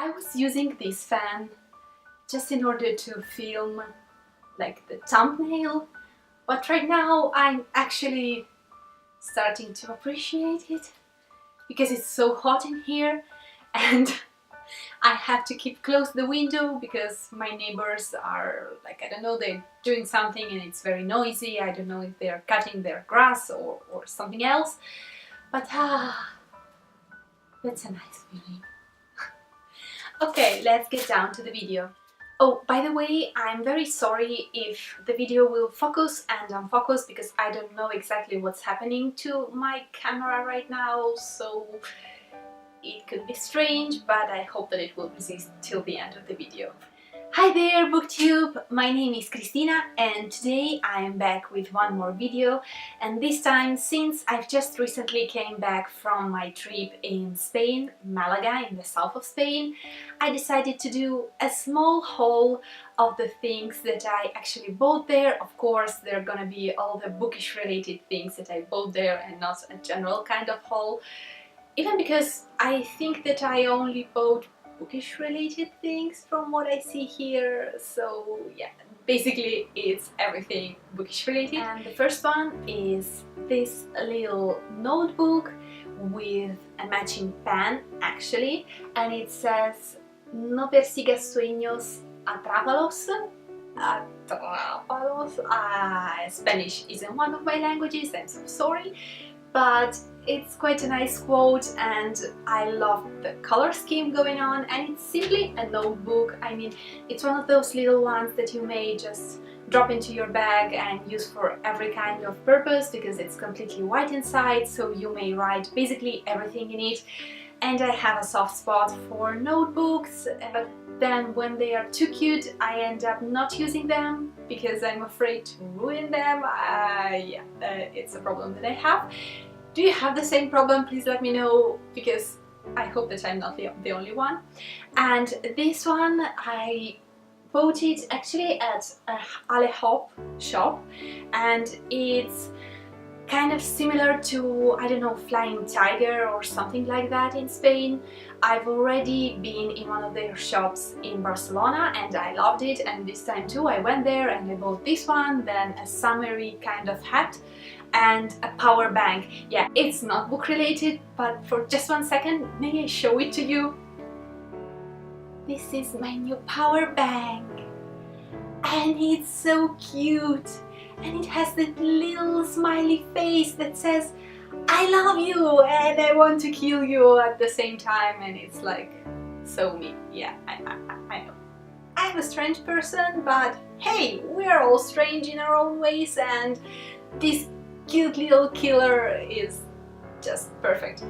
I was using this fan just in order to film like the thumbnail, but right now I'm actually starting to appreciate it because it's so hot in here and I have to keep close the window because my neighbors are like, I don't know, they're doing something and it's very noisy. I don't know if they're cutting their grass or something else, but that's a nice feeling. Okay, let's get down to the video. Oh, by the way, I'm very sorry if the video will focus and unfocus because I don't know exactly what's happening to my camera right now, so it could be strange, but I hope that it will resist till the end of the video. Hi there, BookTube! My name is Cristina and today I am back with one more video, and this time, since I've just recently came back from my trip in Spain, Malaga, in the south of Spain, I decided to do a small haul of the things that I actually bought there. Of course, there are gonna be all the bookish related things that I bought there and not a general kind of haul, even because I think that I only bought bookish related things from what I see here, so yeah, basically it's everything bookish related. And the first one is this little notebook with a matching pen actually, and it says "No persigas sueños, atrápalos." Atrápalos. Spanish isn't one of my languages, I'm so sorry, but it's quite a nice quote and I love the color scheme going on, and it's simply a notebook. I mean, it's one of those little ones that you may just drop into your bag and use for every kind of purpose because it's completely white inside, so you may write basically everything in it. And I have a soft spot for notebooks, but then when they are too cute I end up not using them because I'm afraid to ruin them. It's a problem that I have. Do you have the same problem? Please let me know, because I hope that I'm not the only one. And this one, I bought it actually at a Alehop shop, and it's kind of similar to, I don't know, Flying Tiger or something like that in Spain. I've already been in one of their shops in Barcelona and I loved it, and this time too I went there and I bought this one, then a summery kind of hat and a power bank. Yeah, it's not book related, but for just 1 second, may I show it to you? This is my new power bank and it's so cute, and it has that little smiley face that says "I love you and I want to kill you" at the same time, and it's like so me. Yeah, I know. I'm a strange person, but hey, we're all strange in our own ways, and this cute little killer is just perfect.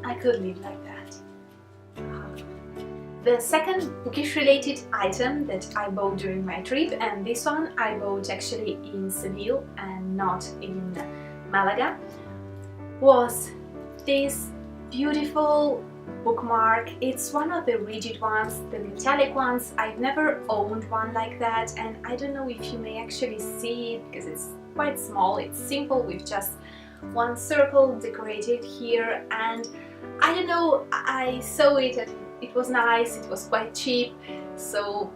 I could live like that. The second bookish related item that I bought during my trip, and this one I bought actually in Seville and not in Malaga, was this beautiful bookmark. It's one of the rigid ones, the metallic ones. I've never owned one like that, and I don't know if you may actually see it because it's quite small. It's simple with just one circle decorated here, and I don't know, I saw it and it was nice, it was quite cheap, so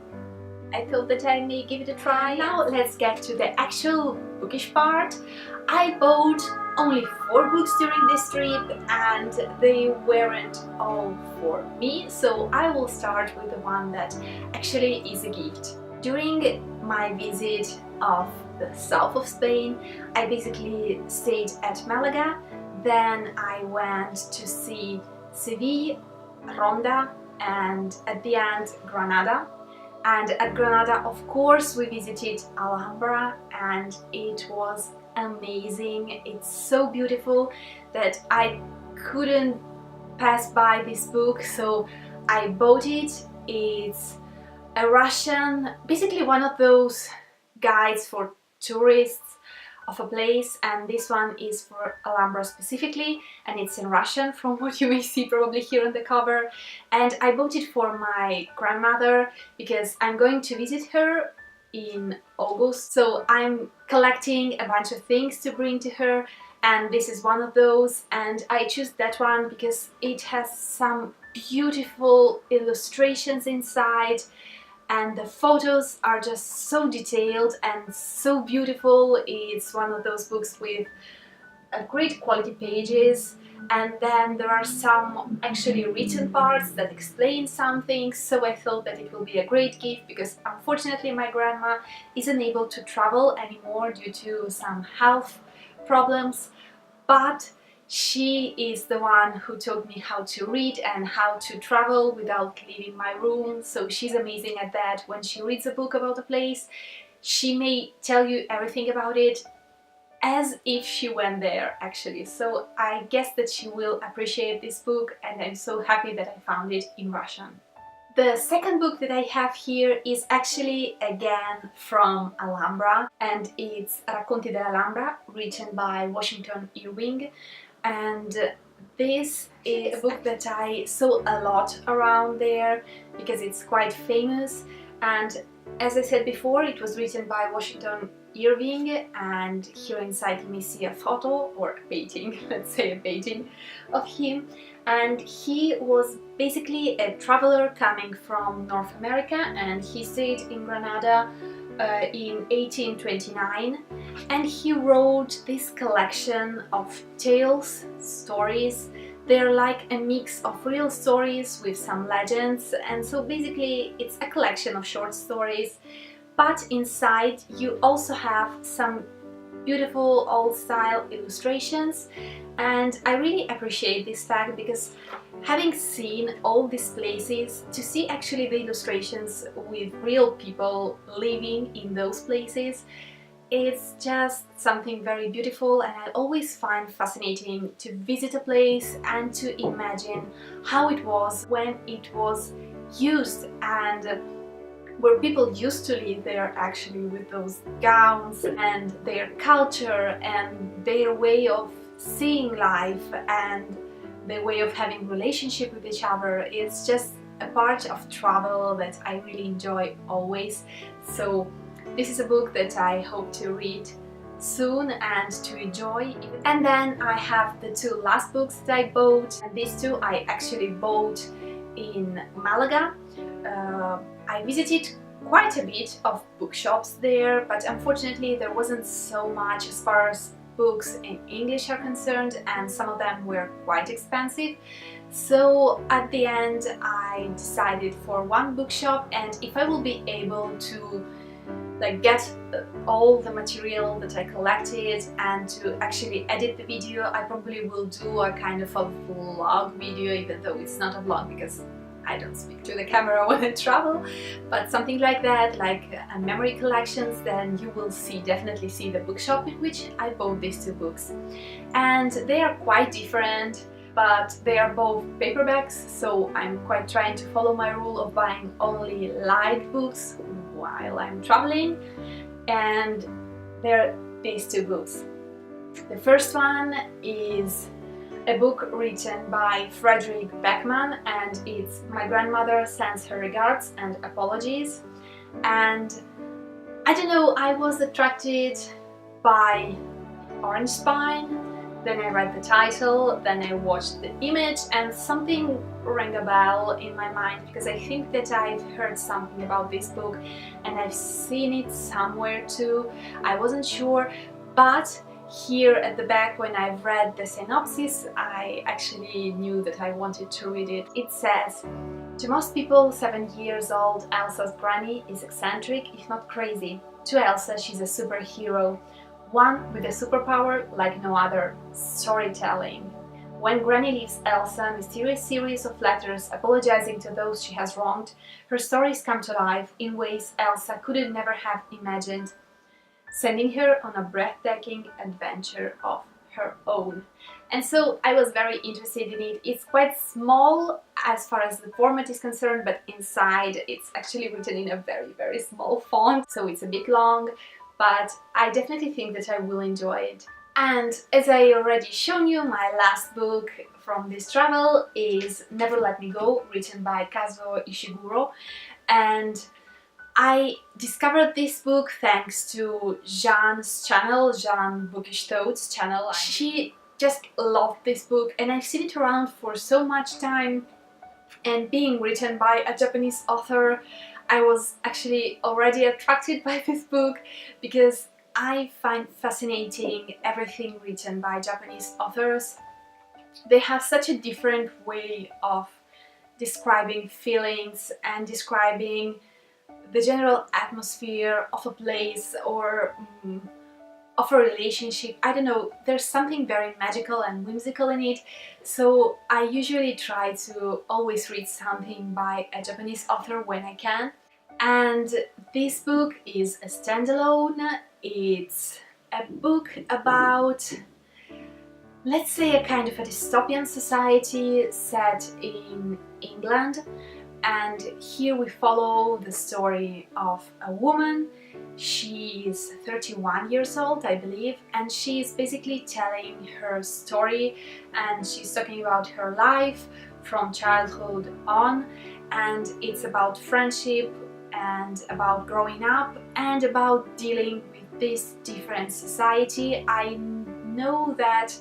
I thought that I may give it a try. Now let's get to the actual bookish part. I bought only 4 books during this trip and they weren't all for me, so I will start with the one that actually is a gift. During my visit of the south of Spain, I basically stayed at Malaga, then I went to see Seville, Ronda, and at the end Granada. And at Granada, of course, we visited Alhambra and it was amazing. It's so beautiful that I couldn't pass by this book, so I bought it. It's a Russian, basically one of those guides for tourists of a place, and this one is for Alhambra specifically, and it's in Russian from what you may see probably here on the cover. And I bought it for my grandmother because I'm going to visit her in August, so I'm collecting a bunch of things to bring to her, and this is one of those, and I choose that one because it has some beautiful illustrations inside, and the photos are just so detailed and so beautiful. It's one of those books with a great quality pages, and then there are some actually written parts that explain some things, so I thought that it will be a great gift because unfortunately my grandma isn't able to travel anymore due to some health problems, but she is the one who taught me how to read and how to travel without leaving my room, so she's amazing at that. When she reads a book about a place, she may tell you everything about it as if she went there actually, so I guess that she will appreciate this book, and I'm so happy that I found it in Russian. The second book that I have here is actually again from Alhambra, and it's Racconti dell'Alhambra, written by Washington Irving, and this is a book that I saw a lot around there because it's quite famous, and as I said before, it was written by Washington Irving, and here inside you may see a photo or a painting, let's say a painting of him, and he was basically a traveler coming from North America, and he stayed in Granada in 1829, and he wrote this collection of tales, stories. They're like a mix of real stories with some legends, and so basically it's a collection of short stories, but inside you also have some beautiful old-style illustrations, and I really appreciate this fact because having seen all these places, to see actually the illustrations with real people living in those places, it's just something very beautiful, and I always find fascinating to visit a place and to imagine how it was when it was used and where people used to live there actually, with those gowns and their culture and their way of seeing life and their way of having relationship with each other. It's just a part of travel that I really enjoy always. So this is a book that I hope to read soon and to enjoy. And then I have the two last books that I bought, and these two I actually bought in Malaga. I visited quite a bit of bookshops there, but unfortunately there wasn't so much as far as books in English are concerned, and some of them were quite expensive. So at the end I decided for one bookshop, and if I will be able to get all the material that I collected and to actually edit the video, I probably will do a kind of a vlog video, even though it's not a vlog because I don't speak to the camera when I travel, but something like that, like a memory collections. Then you will definitely see the bookshop in which I bought these two books, and they are quite different, but they are both paperbacks, so I'm quite trying to follow my rule of buying only light books while I'm traveling, and they're these two books. The first one is a book written by Frederick Beckman, and it's My Grandmother Sends Her Regards and Apologies. And I don't know, I was attracted by Orange Spine, then I read the title, then I watched the image, and something rang a bell in my mind because I think that I've heard something about this book and I've seen it somewhere too. I wasn't sure, but here at the back, when I've read the synopsis, I actually knew that I wanted to read it. It says, to most people 7 years old, Elsa's granny is eccentric, if not crazy. To Elsa, she's a superhero, one with a superpower like no other, storytelling. When Granny leaves Elsa a mysterious series of letters apologizing to those she has wronged, her stories come to life in ways Elsa couldn't never have imagined, sending her on a breathtaking adventure of her own. And so I was very interested in it. It's quite small as far as the format is concerned, but inside it's actually written in a very, very small font, so it's a bit long, but I definitely think that I will enjoy it. And as I already shown you, my last book from this travel is Never Let Me Go, written by Kazuo Ishiguro, and I discovered this book thanks to Jean's channel, Jean Bookish channel. She just loved this book and I've seen it around for so much time, and being written by a Japanese author, I was actually already attracted by this book because I find fascinating everything written by Japanese authors. They have such a different way of describing feelings and describing the general atmosphere of a place or of a relationship. I don't know, there's something very magical and whimsical in it, so I usually try to always read something by a Japanese author when I can. And this book is a standalone. It's a book about, let's say, a kind of a dystopian society set in England, and here we follow the story of a woman. She is 31 years old, I believe, and she's basically telling her story, and she's talking about her life from childhood on, and it's about friendship and about growing up and about dealing with this different society. I know that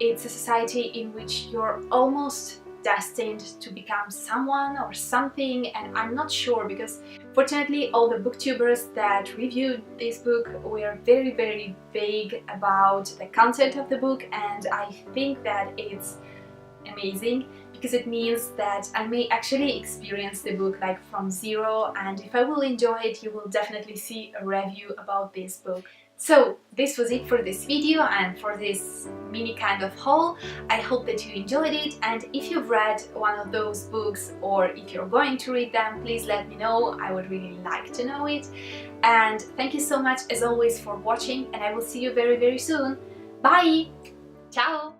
it's a society in which you're almost destined to become someone or something, and I'm not sure, because fortunately all the booktubers that reviewed this book were very vague about the content of the book, and I think that it's amazing because it means that I may actually experience the book like from zero, and if I will enjoy it, you will definitely see a review about this book. So this was it for this video and for this mini kind of haul. I hope that you enjoyed it, and if you've read one of those books or if you're going to read them, please let me know. I would really like to know it. And thank you so much as always for watching, and I will see you very soon. Bye! Ciao!